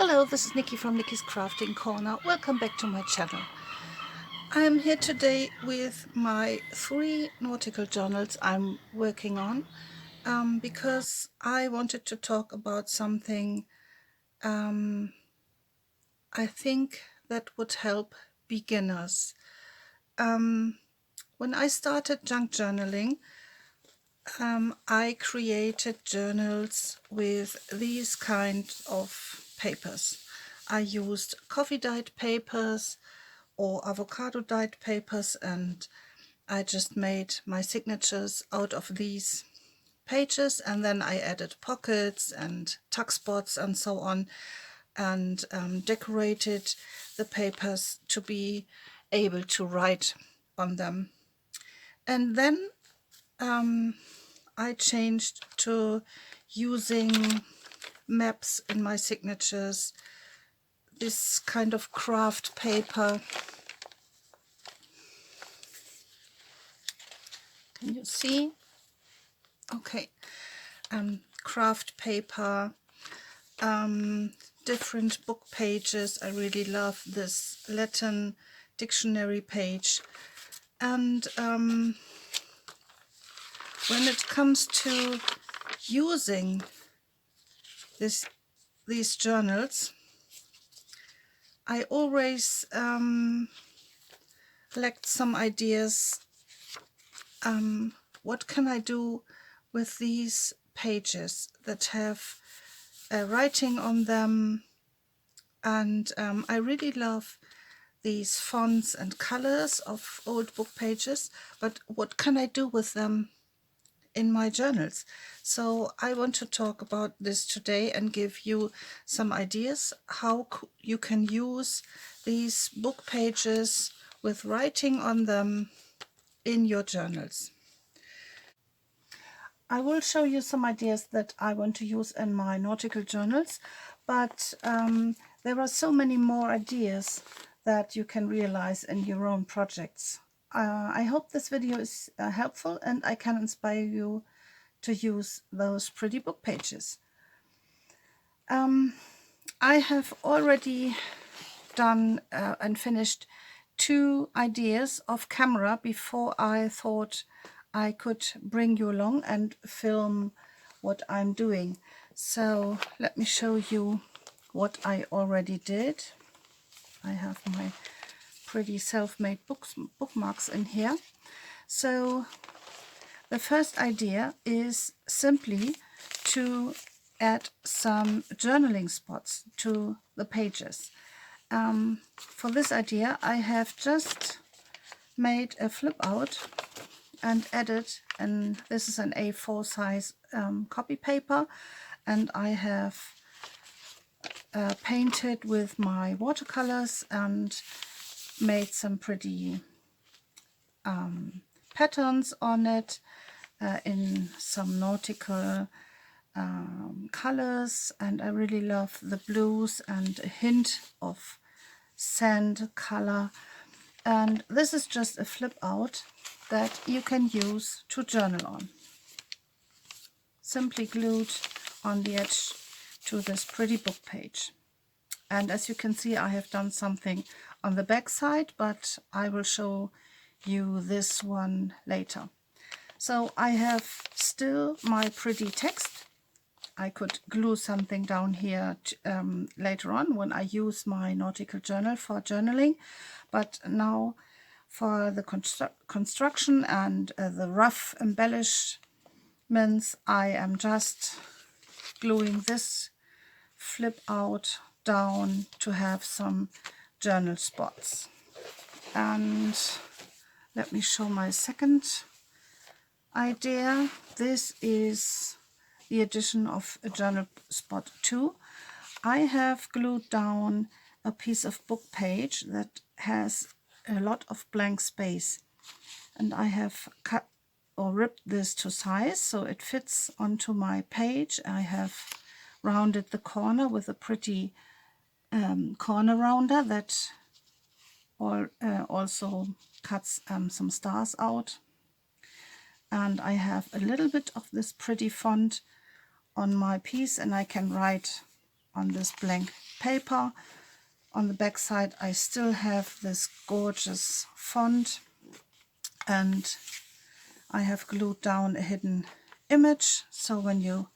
Hello, this is Nikki from Nikki's Crafting Corner. Welcome back to my channel. I am here today with my 3 nautical journals I'm working on because I wanted to talk about something I think that would help beginners. When I started junk journaling, I created journals with these kind of papers. I used coffee dyed papers or avocado dyed papers, and I just made my signatures out of these pages, and then I added pockets and tuck spots and so on, and decorated the papers to be able to write on them. And then I changed to using maps in my signatures, this kind of craft paper. Can you see? Okay. Craft paper, different book pages. I really love this Latin dictionary page. And when it comes to using these journals, I always lacked some ideas. What can I do with these pages that have writing on them? And I really love these fonts and colors of old book pages, but what can I do with them in my journals? So I want to talk about this today and give you some ideas how you can use these book pages with writing on them in your journals. I will show you some ideas that I want to use in my nautical journals, but there are so many more ideas that you can realize in your own projects. I hope this video is helpful and I can inspire you to use those pretty book pages. I have already done and finished 2 ideas off camera before I thought I could bring you along and film what I'm doing. So let me show you what I already did. I have my pretty self-made bookmarks in here. So the first idea is simply to add some journaling spots to the pages. For this idea, I have just made a flip out and added, and this is an A4 size copy paper, and I have painted with my watercolors and made some pretty patterns on it in some nautical colors, and I really love the blues and a hint of sand color. And this is just a flip out that you can use to journal on. Simply glued on the edge to this pretty book page. And as you can see, I have done something on the back side, but I will show you this one later. So I have still my pretty text. I could glue something down here later on when I use my nautical journal for journaling, but now for the construction and the rough embellishments, I am just gluing this flip out down to have some journal spots. And let me show my second idea. This is the addition of a journal spot 2. I have glued down a piece of book page that has a lot of blank space, and I have cut or ripped this to size so it fits onto my page. I have rounded the corner with a pretty corner rounder that also cuts some stars out, and I have a little bit of this pretty font on my piece, and I can write on this blank paper. On the back side I still have this gorgeous font, and I have glued down a hidden image, so when you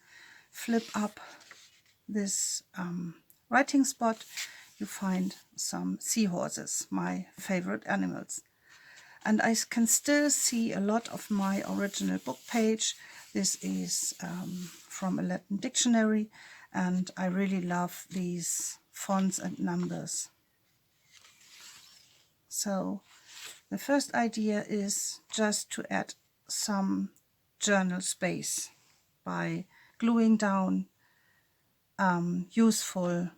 flip up this writing spot you find some seahorses, my favorite animals. And I can still see a lot of my original book page. This is from a Latin dictionary, and I really love these fonts and numbers. So the first idea is just to add some journal space by gluing down useful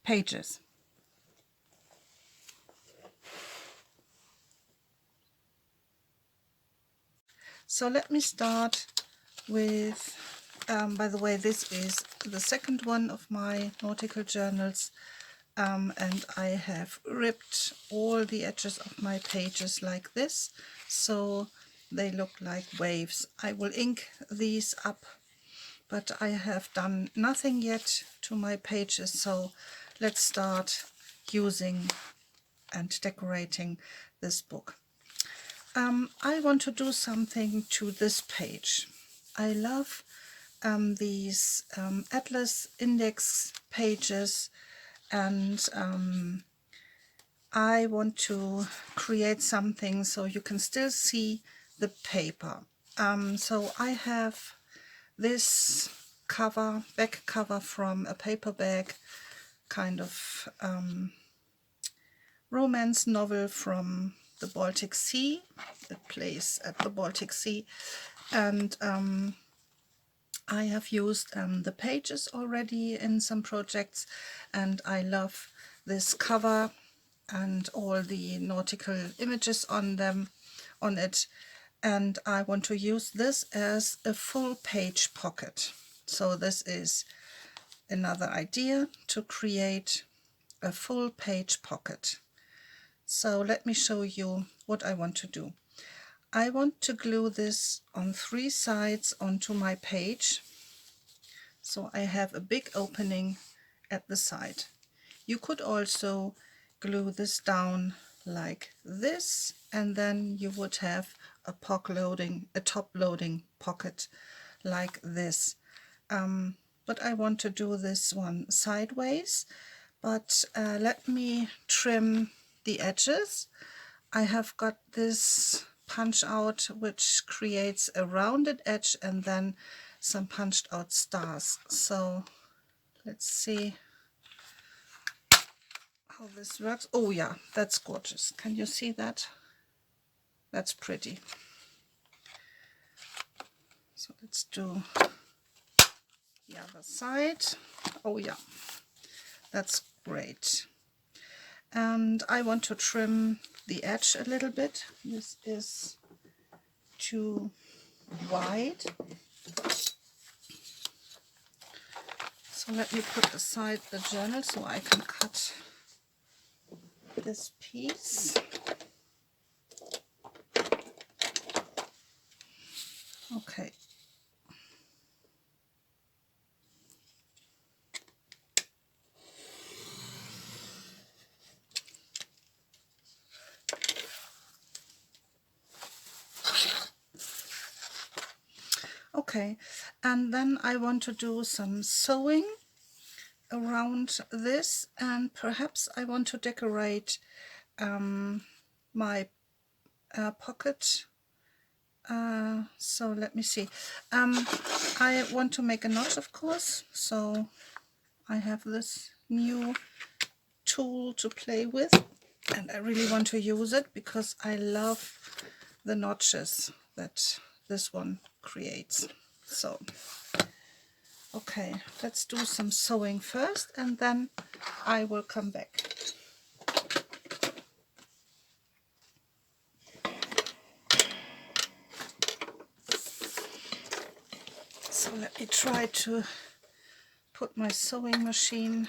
pages. So let me start with, by the way, this is the second one of my nautical journals, and I have ripped all the edges of my pages like this, so they look like waves. I will ink these up, but I have done nothing yet to my pages, so let's start using and decorating this book. I want to do something to this page. I love these atlas index pages, and I want to create something so you can still see the paper. So I have this cover, back cover from a paperback, kind of romance novel from the Baltic Sea. It plays at the Baltic Sea, and I have used the pages already in some projects, and I love this cover and all the nautical images on it, and I want to use this as a full page pocket. So this is another idea, to create a full page pocket. So let me show you what I want to do. I want to glue this on 3 sides onto my page, so I have a big opening at the side. You could also glue this down like this, and then you would have a top loading pocket like this. But I want to do this one sideways, but let me trim the edges. I have got this punch out which creates a rounded edge and then some punched out stars. So let's see how this works. Oh yeah, that's gorgeous. Can you see that? That's pretty. So let's do the other side. Oh yeah, that's great. And I want to trim the edge a little bit. This is too wide. So let me put aside the journal so I can cut this piece. Okay. Okay, and then I want to do some sewing around this, and perhaps I want to decorate my pocket. So let me see. I want to make a notch, of course, so I have this new tool to play with, and I really want to use it because I love the notches that this one creates. So okay, let's do some sewing first, and then I will come back. So let me try to put my sewing machine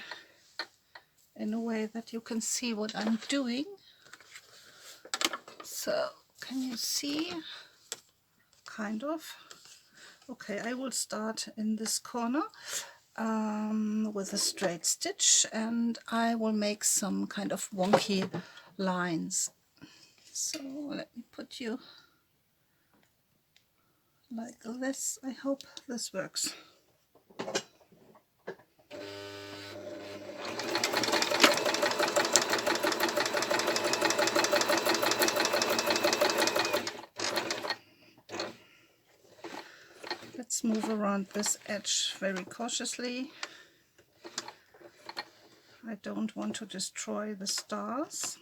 in a way that you can see what I'm doing. So can you see? Kind of. Okay, I will start in this corner. with a straight stitch, and I will make some kind of wonky lines. So let me put you like this. I hope this works. Let's move around this edge very cautiously. I don't want to destroy the stars.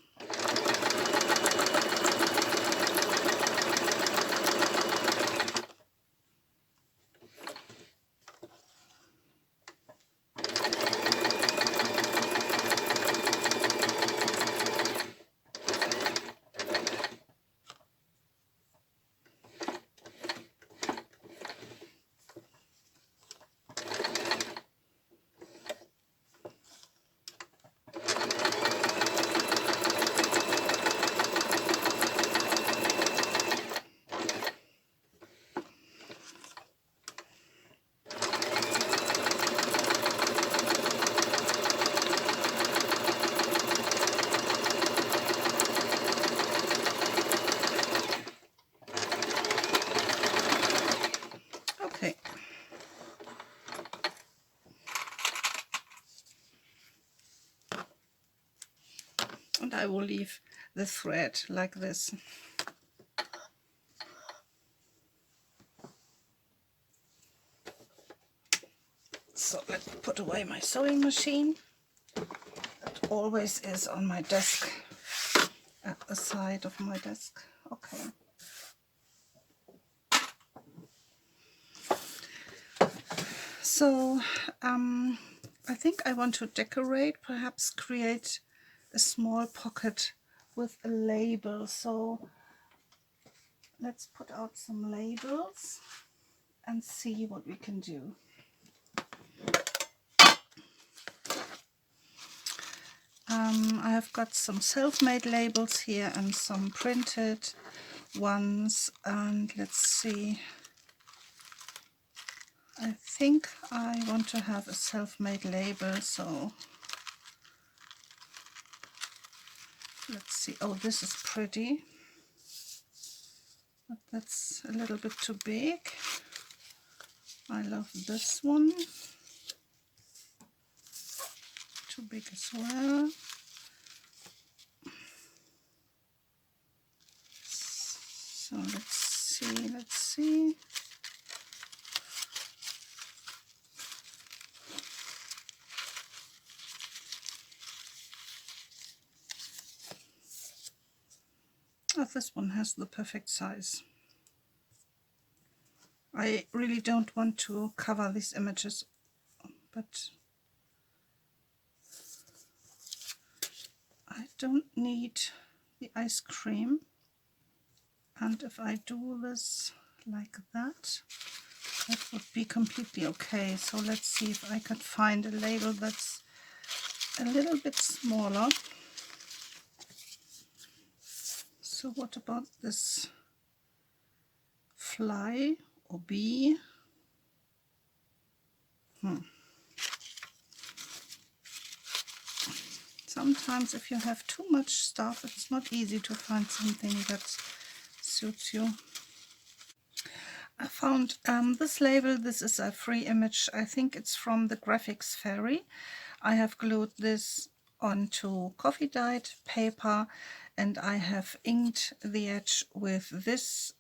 Okay. And I will leave the thread like this. So let's put away my sewing machine. It always is on my desk, at the side of my desk. Okay. So I think I want to decorate, perhaps create a small pocket with a label. So let's put out some labels and see what we can do. I have got some self-made labels here and some printed ones, and let's see. I think I want to have a self-made label, so let's see. Oh, this is pretty, but that's a little bit too big. I love this one. Too big as well. So let's see. Oh, this one has the perfect size. I really don't want to cover these images, but I don't need the ice cream. And if I do this like that, that would be completely okay. So let's see if I can find a label that's a little bit smaller. So what about this fly or bee? Sometimes if you have too much stuff, it's not easy to find something that suits you. I found this label. This is a free image. I think it's from the Graphics Fairy. I have glued this onto coffee dyed paper, and I have inked the edge with this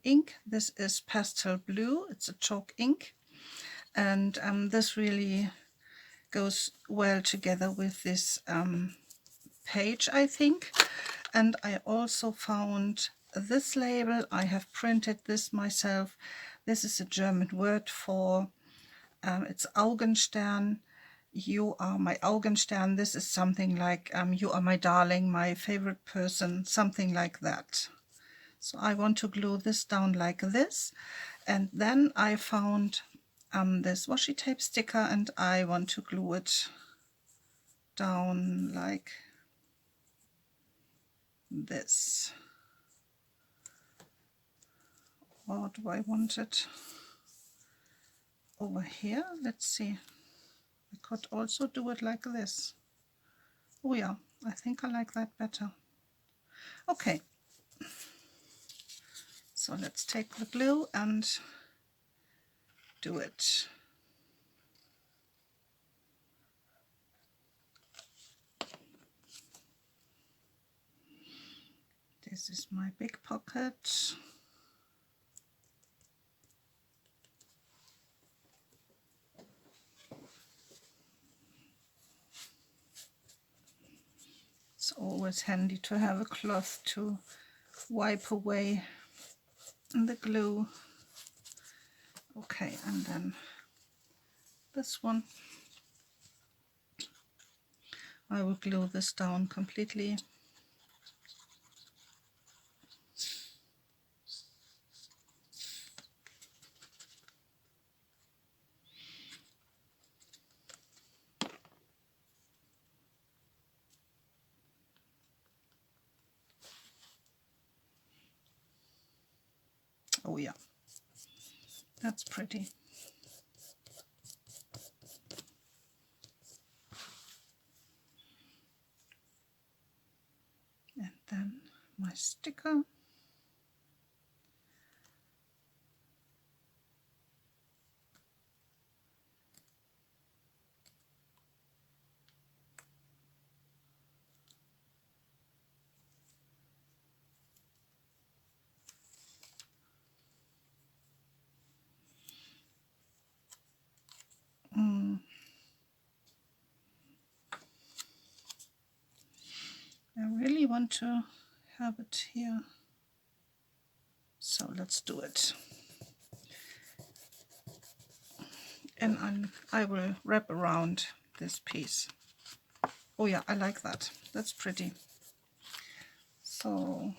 ink. This is pastel blue. It's a chalk ink, and this really goes well together with this page, I think. And I also found this label. I have printed this myself. This is a German word for it's Augenstern. You are my Augenstern. This is something like you are my darling, my favorite person, something like that. So I want to glue this down like this, and then I found this washi tape sticker, and I want to glue it down like this. Or do I want it over here? Let's see. I could also do it like this. Oh yeah, I think I like that better. Okay, so let's take the glue and do it. This is my big pocket. It's always handy to have a cloth to wipe away the glue. Okay, and then this one. I will glue this down completely. Oh yeah, that's pretty. And then my sticker. I really want to have it here. So let's do it. And I will wrap around this piece. Oh yeah, I like that. That's pretty. So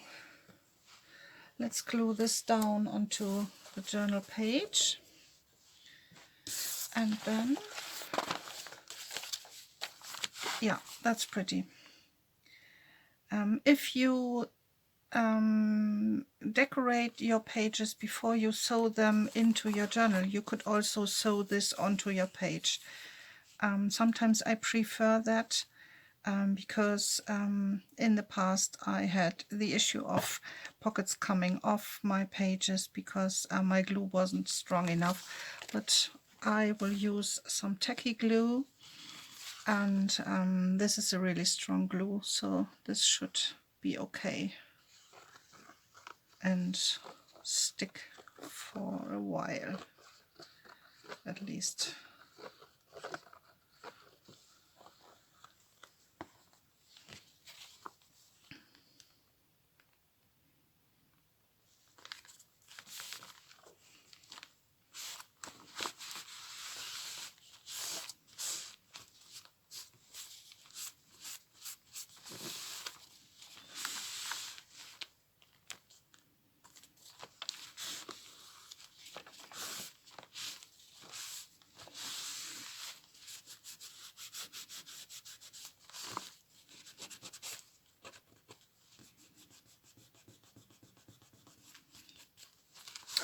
let's glue this down onto the journal page. And then, yeah, that's pretty. If you decorate your pages before you sew them into your journal, you could also sew this onto your page. Sometimes I prefer that because in the past I had the issue of pockets coming off my pages because my glue wasn't strong enough. But I will use some tacky glue, and this is a really strong glue, so this should be okay and stick for a while at least.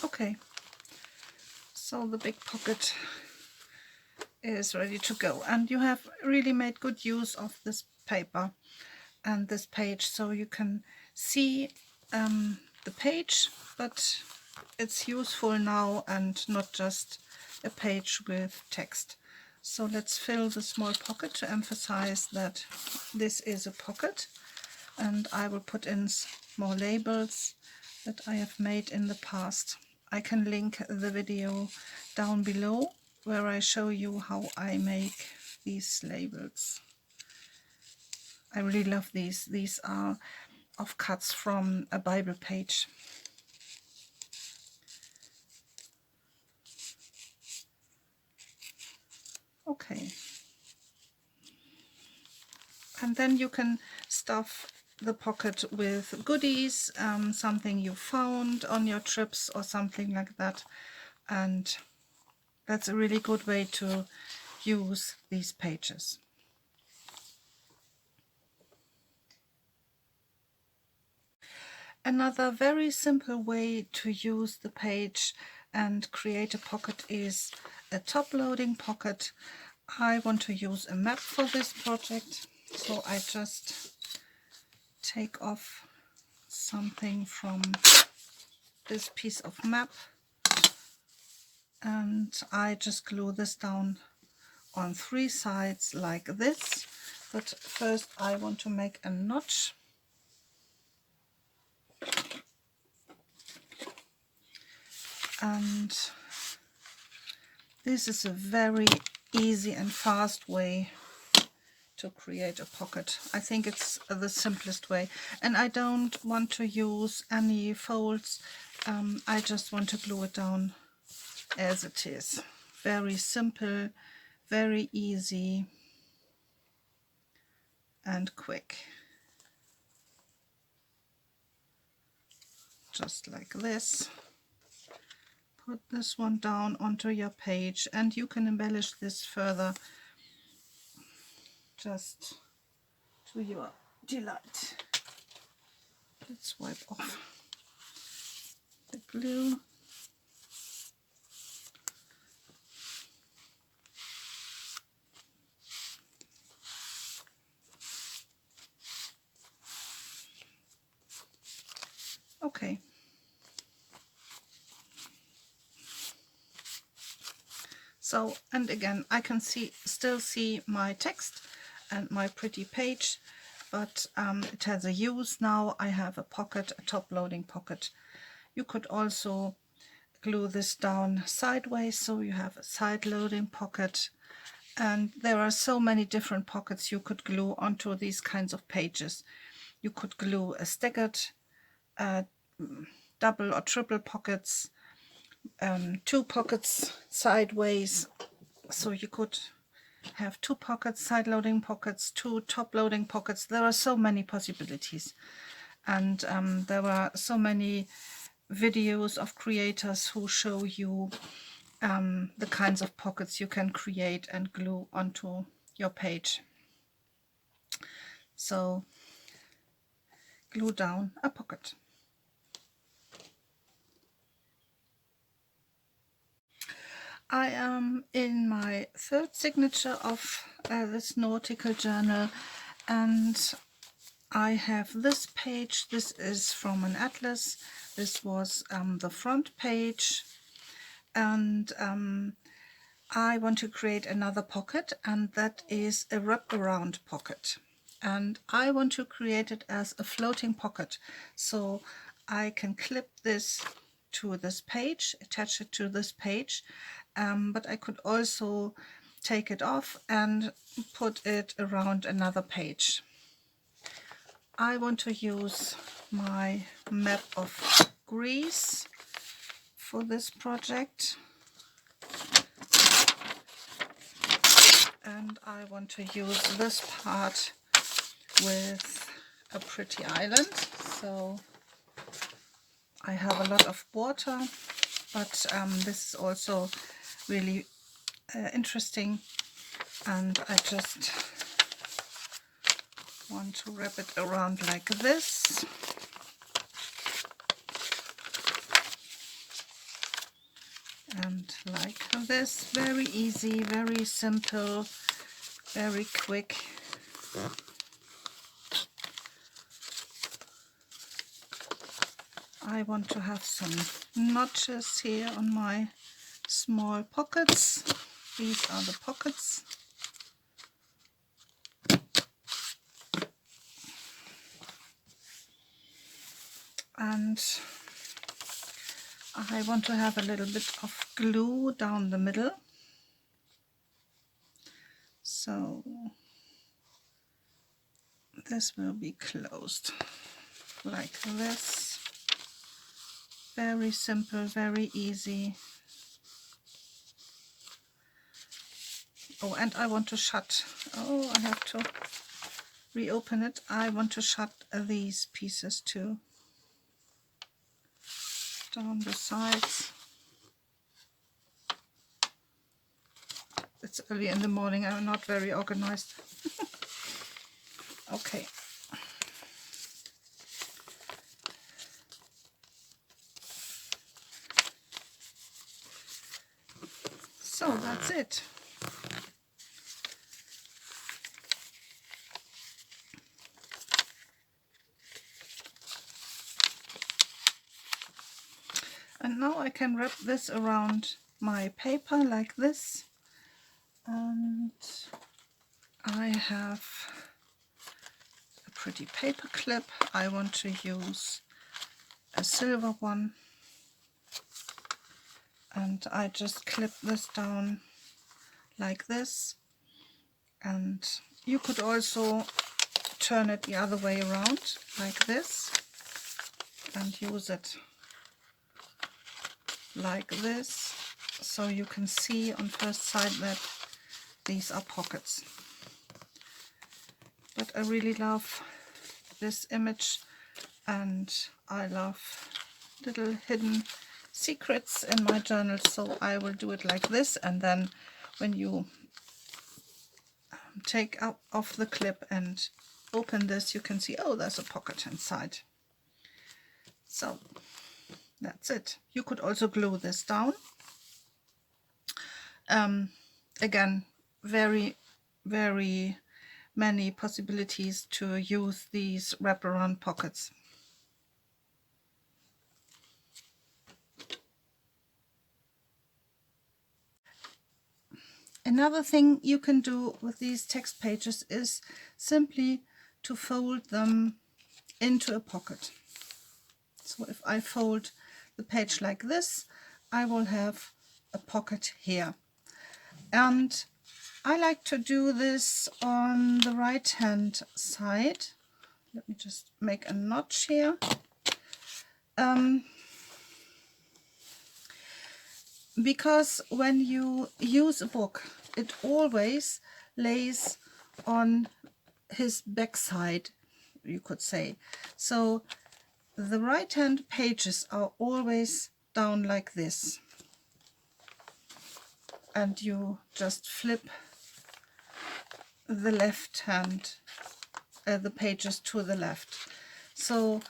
Okay, so the big pocket is ready to go, and you have really made good use of this paper and this page, so you can see the page, but it's useful now and not just a page with text. So let's fill the small pocket to emphasize that this is a pocket, and I will put in more labels that I have made in the past. I can link the video down below where I show you how I make these labels. I really love these. These are offcuts from a Bible page. Okay. And then you can stuff the pocket with goodies, something you found on your trips or something like that. And that's a really good way to use these pages. Another very simple way to use the page and create a pocket is a top-loading pocket. I want to use a map for this project, so I just take off something from this piece of map and I just glue this down on 3 sides like this. But first I want to make a notch, and this is a very easy and fast way to create a pocket. I think it's the simplest way, and I don't want to use any folds. I just want to glue it down as it is. Very simple, very easy and quick. Just like this. Put this one down onto your page, and you can embellish this further just to your delight. Let's wipe off the glue. Okay. So, and again, I can still see my text and my pretty page, but it has a use now. I have a pocket, a top loading pocket. You could also glue this down sideways, so you have a side loading pocket. And there are so many different pockets you could glue onto these kinds of pages. You could glue a staggered double or triple pockets, 2 pockets sideways, so you could have 2 pockets, side loading pockets, 2 top loading pockets. There are so many possibilities, and there are so many videos of creators who show you the kinds of pockets you can create and glue onto your page. So glue down a pocket. I am in my 3rd signature of this Nautical Journal, and I have this page. This is from an atlas. This was the front page, and I want to create another pocket, and that is a wraparound pocket. And I want to create it as a floating pocket, so I can clip this to this page, attach it to this page, but I could also take it off and put it around another page. I want to use my map of Greece for this project, and I want to use this part with a pretty island. So I have a lot of water, but this is also really interesting, and I just want to wrap it around like this. And like this. Very easy, very simple, very quick. I want to have some notches here on my small pockets. These are the pockets. And I want to have a little bit of glue down the middle. So this will be closed like this. Very simple, very easy. Oh, and I want to shut. Oh, I have to reopen it. I want to shut these pieces too. Down the sides. It's early in the morning, I'm not very organized. Okay. So that's it. And now I can wrap this around my paper like this, and I have a pretty paper clip. I want to use a silver one, and I just clip this down like this, and you could also turn it the other way around like this and use it like this, so you can see on first sight that these are pockets. But I really love this image, and I love little hidden secrets in my journal, so I will do it like this, and then when you take off the clip and open this, you can see, oh, there's a pocket inside. So that's it. You could also glue this down. Again, very many possibilities to use these wraparound pockets. Another thing you can do with these text pages is simply to fold them into a pocket. So if I fold the page like this, I will have a pocket here. And I like to do this on the right hand side. Let me just make a notch here. Because when you use a book, it always lays on his backside, you could say. So the right hand pages are always down like this, and you just flip the left hand, the pages to the left. So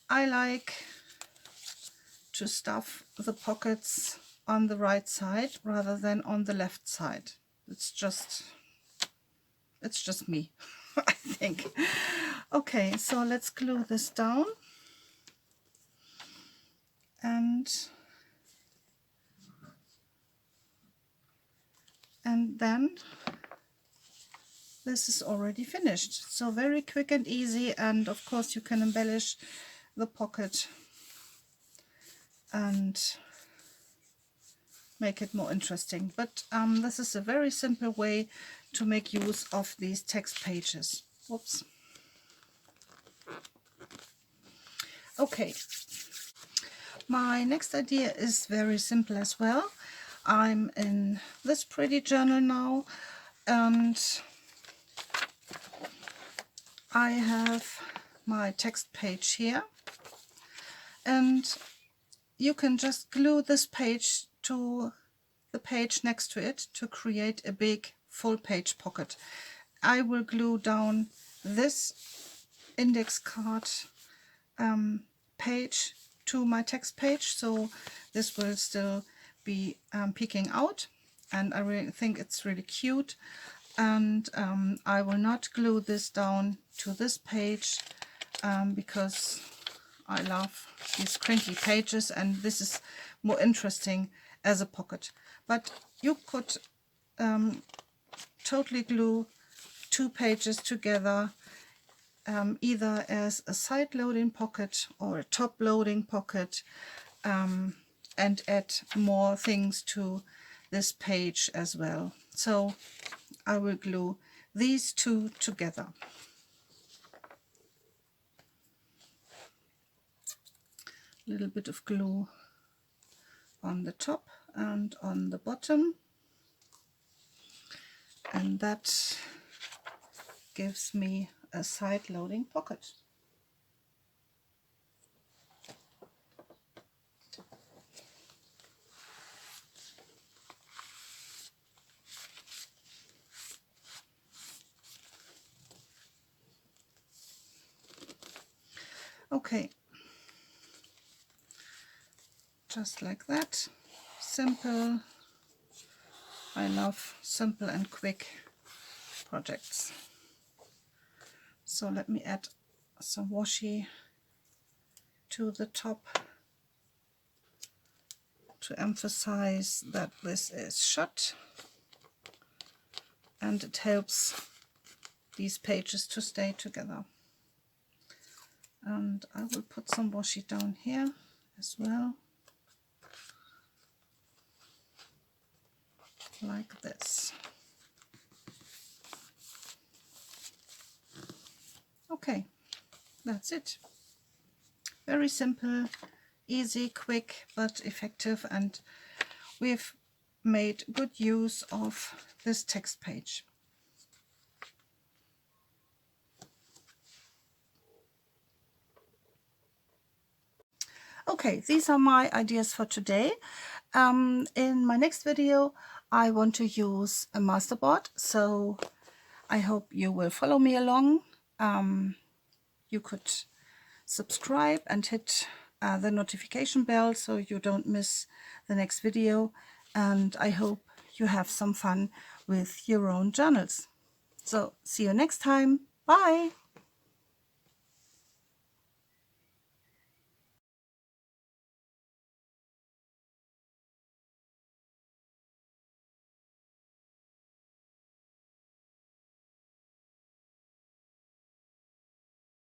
I like to stuff the pockets on the right side rather than on the left side. It's just me, I think. Okay, so let's glue this down, and then this is already finished. So very quick and easy, and of course you can embellish the pocket and make it more interesting. But this is a very simple way to make use of these text pages. Whoops. Okay, my next idea is very simple as well. I'm in this pretty journal now, and I have my text page here, and you can just glue this page to the page next to it to create a big full page pocket. I will glue down this index card page to my text page, so this will still be peeking out, and I really think it's really cute. And I will not glue this down to this page because I love these crinkly pages, and this is more interesting as a pocket. But you could totally glue two pages together, either as a side loading pocket or a top loading pocket, and add more things to this page as well. So I will glue these two together. A little bit of glue on the top and on the bottom, and that gives me a side loading pocket. Okay, just like that. Simple. I love simple and quick projects. So let me add some washi to the top to emphasize that this is shut, and it helps these pages to stay together. And I will put some washi down here as well, like this. Okay, that's it. Very simple, easy, quick, but effective, and we've made good use of this text page. Okay, these are my ideas for today. In my next video, I want to use a masterboard, so I hope you will follow me along. You could subscribe and hit the notification bell so you don't miss the next video, and I hope you have some fun with your own journals. So see you next time. Bye!